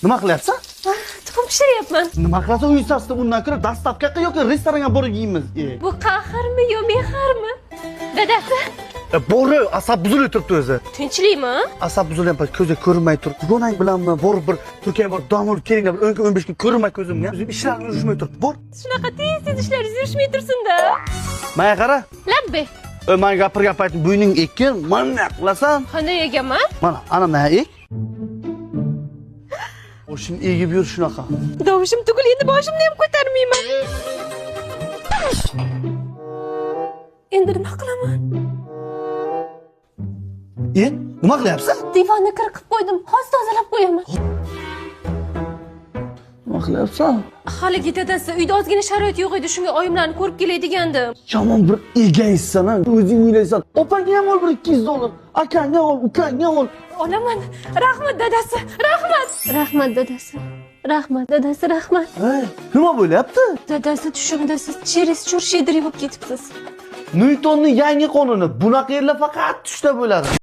Nima qilyapsan? Tuxum pishiryapman. Nima qilasan uy safida undan ko'ra dastavkaga yoki restoranga borib yeymiz. Bu qahrmi yo mehrmi? Dadasi, Bori asab buzilib turibdi o'zi. tinchlikmi? Asab buzilgan ko'zga ko'rinmay turibdi. Gonang bilanmi borib bir Turkiyaga borib dam olib kelinglar. 10-15 kun ko'rinmay ko'zimga. O'zim ishlarim yurishmay turibdi. Bor. Shunaqa tez ishlaringiz yurishmay tursin-da. Menga qara. Labbi. Men gapirgan paytda bo'yning ekkin, mana qilasan. Qanday egaman? Mana, ana men ek. Boshim egib yur shunaqa. Dovushim tugul, endi boshimni ham ko'tarmayman. Endi nima qilaman? Nima qilyapsan? Divonni kir qilib qo'ydim. Hozir tozalab qo'yaman. Nima qilyapsan? Haligi dadasi uyda ozgina sharoit yo'q edi, shunga oyimlarni ko'rib kelay degandim. Yomon bir egaysan, o'zing o'ylaysan. Opangga ham ol bir 200 dollar, akangga ol, ukangga ol. Olaman. Rahmat dadasi, rahmat. Rahmat dadasi. Rahmat dadasi, rahmat. Hey, nima bo'lyapti? Dadasi, tushimda siz cheris churshediri bo'lib ketibsiz. Newtonning yangi qonuni. Bunaqa yerlar faqat tushda bo'ladi.